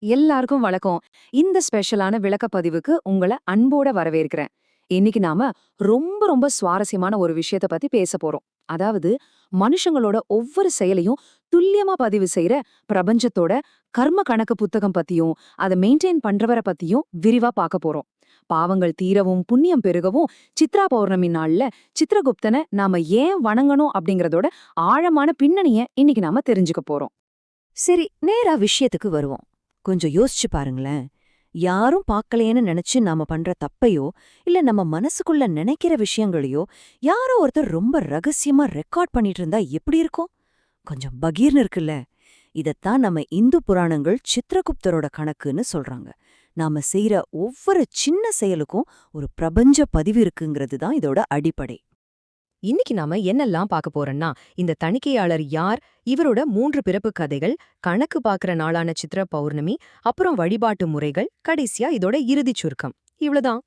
எல்லாருக்கும் வணக்கம். இந்த ஸ்பெஷலான விளக்கப்பதிவுக்கு உங்கள அன்போட வரவேற்கிறேன். இன்னைக்கு நாம ரொம்ப ரொம்ப சுவாரஸ்யமான ஒரு விஷயத்த பத்தி பேச போறோம். அதாவது மனுஷங்களோட ஒவ்வொரு செயலையும் துல்லியமா பதிவு செய்யற பிரபஞ்சத்தோட கர்ம கணக்கு புத்தகம் பத்தியும் அதை மெயின்டைன் பண்றவரை பத்தியும் விரிவா பார்க்க போறோம். பாவங்கள் தீரவும் புண்ணியம் பெருகவும் சித்ரா பௌர்ணமி நாள்ல சித்ரகுப்தனை நாம ஏன் வணங்கணும் அப்படிங்கறதோட ஆழமான பின்னணிய இன்னைக்கு நாம தெரிஞ்சுக்க போறோம். சரி, நேரா விஷயத்துக்கு வருவோம். கொஞ்சம் யோசிச்சு பாருங்களேன். யாரும் பார்க்கலையேன்னு நினைச்சு நாம பண்ற தப்பையோ இல்ல நம்ம மனசுக்குள்ள நினைக்கிற விஷயங்களையோ யாரோ ஒருத்தர் ரொம்ப ரகசியமா ரெக்கார்ட் பண்ணிட்டு இருந்தா எப்படி இருக்கும்? கொஞ்சம் பகீர்னு இருக்குல்ல. இதத்தான் நம்ம இந்து புராணங்கள் சித்ரகுப்தரோட கணக்குன்னு சொல்றாங்க. நாம செய்யற ஒவ்வொரு சின்ன செயலுக்கும் ஒரு பிரபஞ்ச பதிவு இருக்குங்கிறது தான் இதோட அடிப்படை. இன்னைக்கு நாம என்னெல்லாம் பார்க்க போறோம்னா, இந்த தணிக்கையாளர் யார், இவரோட 3 பிறப்பு கதைகள், கணக்கு பார்க்கற நாளான சித்ர பௌர்ணமி, அப்புறம் வழிபாட்டு முறைகள், கடைசியா இதோட இறுதிச் சுருக்கம். இவ்வளவுதான்.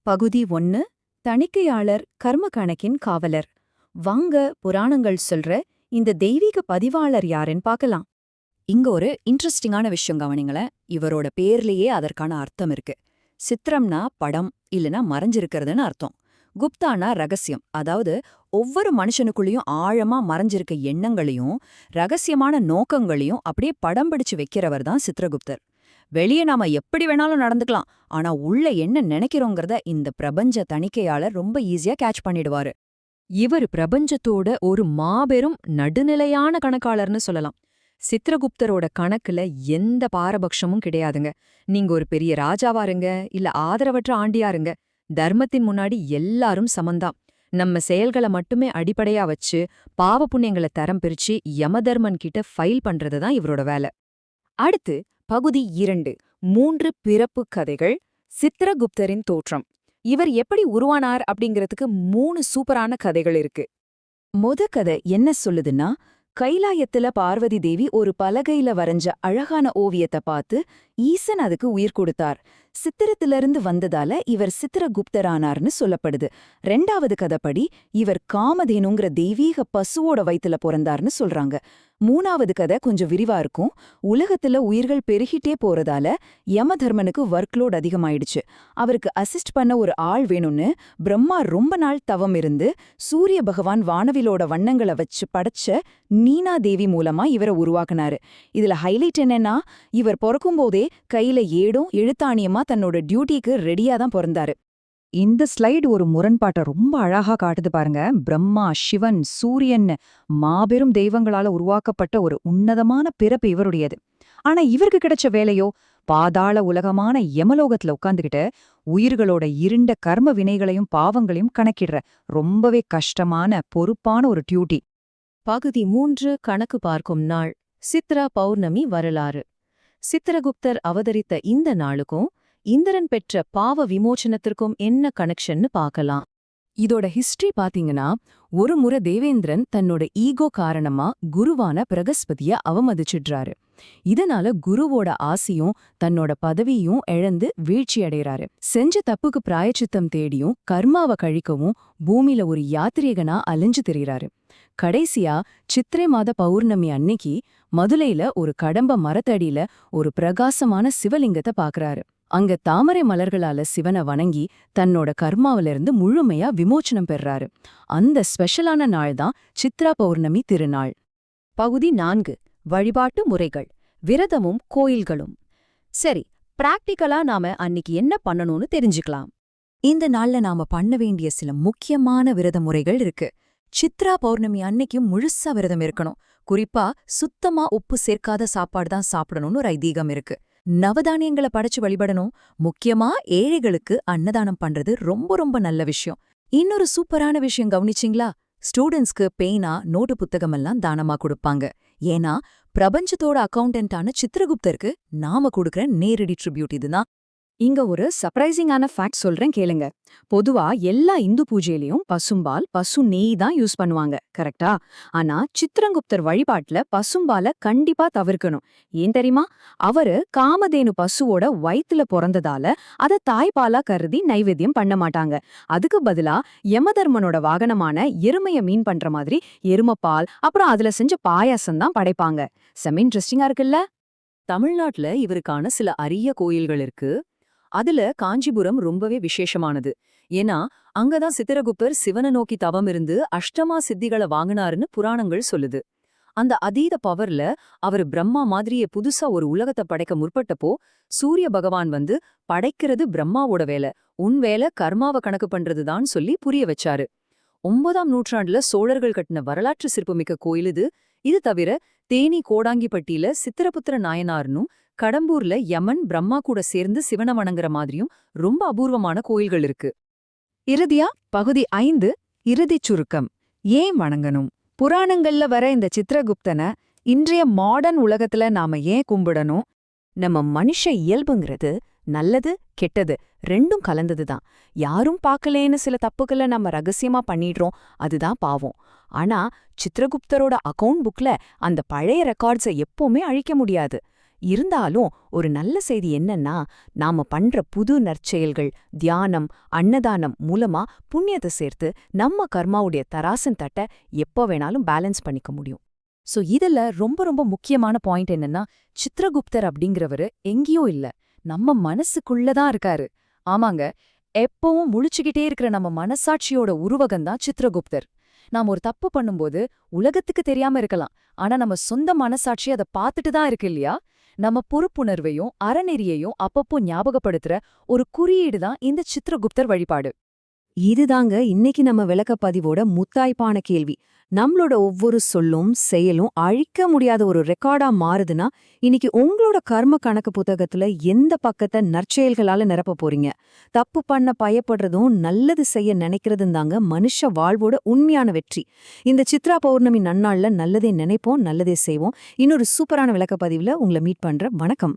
பகுதி 1. தணிக்கையாளர் கர்ம கணக்கின் காவலர். வாங்க புராணங்கள் சொல்ற இந்த தெய்வீக பதிவாளர் யாருன்னு பார்க்கலாம். இங்க ஒரு இன்ட்ரெஸ்டிங்கான விஷயம் கவனிங்களேன். இவரோட பேர்லயே அதற்கான அர்த்தம் இருக்கு. சித்திரம்னா படம் இல்லனா மறைஞ்சிருக்கிறதுன்னு அர்த்தம். குப்தானா ரகசியம், அதாவது ஒவ்வொரு மனுஷனுக்குள்ளேயும் ஆழமா மறைஞ்சிருக்க எண்ணங்களையும் ரகசியமான நோக்கங்களையும் அப்படியே படம் பிடிச்சு வைக்கிறவர் தான் சித்ரகுப்தர். வெளியே நாம எப்படி வேணாலும் நடந்துக்கலாம், ஆனா உள்ள என்ன நினைக்கிறோங்கிறத இந்த பிரபஞ்ச தணிக்கையாளர் ரொம்ப ஈஸியா கேட்ச் பண்ணிடுவாரு. இவர் பிரபஞ்சத்தோட ஒரு மாபெரும் நடுநிலையான கணக்காளர்னு சொல்லலாம். சித்ரகுப்தரோட கணக்குல எந்த பாரபட்சமும் கிடையாதுங்க. நீங்க ஒரு பெரிய ராஜாவா இருங்க, இல்ல ஆதரவற்ற ஆண்டியா இருங்க, தர்மத்தின் முன்னாடி எல்லாரும் சமந்தான். நம்ம செயல்களை மட்டுமே அடிப்படையா வச்சு பாவ புண்ணியங்களை தரம் பிரிச்சு யமதர்மன் கிட்ட ஃபைல் பண்றதுதான் இவரோட வேலை. அடுத்து பகுதி 2. 3 பிறப்பு கதைகள். சித்ரகுப்தரின் தோற்றம். இவர் எப்படி உருவானார் அப்படிங்கிறதுக்கு 3 சூப்பரான கதைகள் இருக்கு. மொத கதை என்ன சொல்லுதுன்னா, கைலாயத்துல பார்வதி தேவி ஒரு பலகையில வரைஞ்ச அழகான ஓவியத்தை பார்த்து ஈசன் அதுக்கு உயிர் கொடுத்தார். சித்திரத்திலிருந்து வந்ததால இவர் சித்திரகுப்தரானார்னு சொல்லப்படுது. 2வது கதைப்படி இவர் காமதேனுங்கிற தெய்வீக பசுவோட வயித்துல பிறந்தார்னு சொல்றாங்க. 3வது கதை கொஞ்சம் விரிவா இருக்கும். உலகத்துல உயிர்கள் பெருகிட்டே போறதால யமதர்மனுக்கு ஒர்க்லோட் அதிகமாயிடுச்சு. அவருக்கு அசிஸ்ட் பண்ண ஒரு ஆள் வேணும்னு பிரம்மா ரொம்ப நாள் தவம் இருந்து சூரிய பகவான் வானவிலோட வண்ணங்களை வச்சு படைச்ச நீனா தேவி மூலமா இவரை உருவாக்குனாரு. இதுல ஹைலைட் என்னன்னா, இவர் பிறக்கும்போதே கையில ஏடும் எழுத்தாணியமா தன்னோட டியூட்டிக்கு ரெடியா தான் பிறந்தாரு. இந்த ஸ்லைடு ஒரு முரண்பாட்டை ரொம்ப அழகா காட்டுது பாருங்க. பிரம்மா, சிவன், சூரியன் மாபெரும் தெய்வங்களால உருவாக்கப்பட்ட ஒரு உன்னதமான பிறப்பு இவருடையது. ஆனா இவருக்கு கிடைச்ச வேலையோ பாதாள உலகமான யமலோகத்துல உட்கார்ந்துகிட்டு உயிர்களோட இருண்ட கர்ம வினைகளையும் பாவங்களையும் கணக்கிடுற ரொம்பவே கஷ்டமான பொறுப்பான ஒரு டியூட்டி. பகுதி 3 கணக்கு பார்க்கும் நாள். சித்ரா பௌர்ணமி வரலாறு. சித்திரகுப்தர் அவதரித்த இந்த நாளுக்கும் இந்திரன் பெற்ற பாவ விமோச்சனத்திற்கும் என்ன கனெக்ஷன்னு பார்க்கலாம். இதோட ஹிஸ்டரி பாத்தீங்கன்னா, ஒரு முறை தேவேந்திரன் தன்னோட ஈகோ காரணமா குருவான பிரகஸ்பதிய அவமதிச்சிடுறாரு. இதனால குருவோட ஆசையும் தன்னோட பதவியும் இழந்து வீழ்ச்சி அடைறாரு. செஞ்ச தப்புக்கு பிராயச்சித்தம் தேடியும் கர்மாவை கழிக்கவும் பூமியில ஒரு யாத்திரிகனா அலைஞ்சு திரிறாரு. கடைசியா சித்திரை மாத பௌர்ணமி அன்னைக்கு மதுரையில ஒரு கடம்ப மரத்தடியில ஒரு பிரகாசமான சிவலிங்கத்தை பாக்குறாரு. அங்க தாமரை மலர்களால சிவனை வணங்கி தன்னோட கர்மாவிலிருந்து முழுமையா விமோச்சனம் பெறாரு. அந்த ஸ்பெஷலான நாள் தான் சித்ரா பௌர்ணமி திருநாள். பகுதி 4. வழிபாட்டு முறைகள், விரதமும் கோயில்களும். சரி, பிராக்டிக்கலா நாம அன்னிக்கு என்ன பண்ணணும்னு தெரிஞ்சுக்கலாம். இந்த நாள்ல நாம பண்ண வேண்டிய சில முக்கியமான விரத முறைகள் இருக்கு. சித்ரா பௌர்ணமி அன்னைக்கு முழுசா விரதம் இருக்கணும். குறிப்பா சுத்தமா உப்பு சேர்க்காத சாப்பாடு தான் சாப்பிடணும்னு ஒரு ஐதீகம் இருக்கு. நவதானியங்களை படைச்சு வழிபடணும். முக்கியமா ஏழைகளுக்கு அன்னதானம் பண்றது ரொம்ப ரொம்ப நல்ல விஷயம். இன்னொரு சூப்பரான விஷயம் கவனிச்சிங்களா? ஸ்டூடெண்ட்ஸ்க்கு பேனா, நோட்டு புத்தகமெல்லாம் தானமா கொடுப்பாங்க. ஏன்னா பிரபஞ்சத்தோட அக்கௌண்டன்டான சித்ரகுப்தருக்கு நாம கொடுக்கற நேரடி ட்ரிபியூட் இதுதான். இங்க ஒரு சர்ப்ரைசிங்கான ஃபேக்ட் சொல்றேன் கேளுங்க. பொதுவா எல்லா இந்து பூஜையிலயும் பசும்பால், பசு நெய் தான் யூஸ் பண்ணுவாங்க, கரெக்டா? ஆனா சித்ரகுப்தர் வழிபாட்டுல பசும்பால கண்டிப்பா தவிர்க்கணும். ஏன் தெரியுமா? அவரு காமதேனு பசுவோட வயித்துல பிறந்ததால அத தாய்பாலா கருதி நைவேத்தியம் பண்ண மாட்டாங்க. அதுக்கு பதிலா யமதர்மனோட வாகனமான எருமைய மீன் பண்ற மாதிரி எருமப்பால் அப்புறம் அதுல செஞ்ச பாயாசம் தான் படைப்பாங்க. செம இன்ட்ரெஸ்டிங்கா இருக்குல்ல? தமிழ்நாட்டுல இவருக்கான சில அரிய கோயில்கள் இருக்கு. அதுல காஞ்சிபுரம் ரொம்பவே விசேஷமானது. ஏன்னா அங்கதான் சித்திரகுப்தர் சிவனை நோக்கி தவம் இருந்து அஷ்டமா சித்திகளை வாங்கினாருன்னு புராணங்கள் சொல்லுது. அந்த அதீத பவர்ல அவர் பிரம்மா மாதிரியே புதுசா ஒரு உலகத்தை படைக்க முற்பட்டப்போ சூரிய பகவான் வந்து படைக்கிறது பிரம்மாவோட வேலை, உன் வேலை கர்மாவை கணக்கு பண்றதுதான் சொல்லி புரிய வச்சாரு. 9ஆம் நூற்றாண்டுல சோழர்கள் கட்டின வரலாற்று சிற்பமிக்க கோயில் இது. இது தவிர தேனி கோடாங்கிப்பட்டியில சித்திரபுத்திர நாயனார்னும், கடம்பூர்ல யமன் பிரம்மா கூட சேர்ந்து சிவனை வணங்குற மாதிரியும் ரொம்ப அபூர்வமான கோயில்கள் இருக்கு. இறுதியா பகுதி 5 இறுதிச் சுருக்கம். ஏன் வணங்கணும்? புராணங்கள்ல வர இந்த சித்திரகுப்தனை இன்றைய மாடர்ன் உலகத்துல நாம ஏன் கும்பிடணும்? நம்ம மனுஷ இயல்புங்கிறது நல்லது கெட்டது ரெண்டும் கலந்ததுதான். யாரும் பார்க்கலேன்னு சில தப்புகளை நம்ம ரகசியமா பண்ணிடுறோம், அதுதான் பாவம். ஆனா சித்திரகுப்தரோட அக்கவுண்ட் புக்ல அந்த பழைய ரெக்கார்ட்ஸை எப்பவுமே அழிக்க முடியாது. இருந்தாலும் ஒரு நல்ல செய்தி என்னன்னா, நாம பண்ற புது நற்செயல்கள், தியானம், அன்னதானம் மூலமா புண்ணியத்தை சேர்த்து நம்ம கர்மாவுடைய தராசன் தட்டை எப்போ வேணாலும் பேலன்ஸ் பண்ணிக்க முடியும். சோ இதுல ரொம்ப ரொம்ப முக்கியமான பாயிண்ட் என்னன்னா, சித்திரகுப்தர் அப்படிங்கிறவரு எங்கேயோ இல்ல, நம்ம மனசுக்குள்ளதான் இருக்காரு. ஆமாங்க, எப்பவும் முழிச்சுக்கிட்டே இருக்கிற நம்ம மனசாட்சியோட உருவகம்தான் சித்திரகுப்தர். நாம் ஒரு தப்பு பண்ணும்போது உலகத்துக்கு தெரியாம இருக்கலாம், ஆனா நம்ம சொந்த மனசாட்சி அதை பார்த்துட்டு தான் இருக்கு இல்லையா? நம்ம பொறுப்புணர்வையும் அறநெறியையும் அப்பப்போ ஞாபகப்படுத்துற ஒரு குறியீடு தான் இந்த சித்திரகுப்தர் வழிபாடு. இதுதாங்க இன்னைக்கு நம்ம விளக்கப்பதிவோட முத்தாய்ப்பான கேள்வி. நம்மளோட ஒவ்வொரு சொல்லும் செயலும் அழிக்க முடியாத ஒரு ரெக்கார்டா மாறுதுன்னா, இன்னைக்கு உங்களோட கர்ம கணக்கு புத்தகத்துல எந்த பக்கத்தை நற்செயல்களால நிரப்ப போறீங்க? தப்பு பண்ண பயப்படுறதும் நல்லது செய்ய நினைக்கிறதும் தாங்க மனுஷ வாழ்வோட உண்மையான வெற்றி. இந்த சித்ரா பௌர்ணமி நன்னாள்ல நல்லதே நினைப்போம், நல்லதே செய்வோம். இன்னொரு சூப்பரான விளக்கப்பதிவுல உங்களை மீட் பண்ற. வணக்கம்.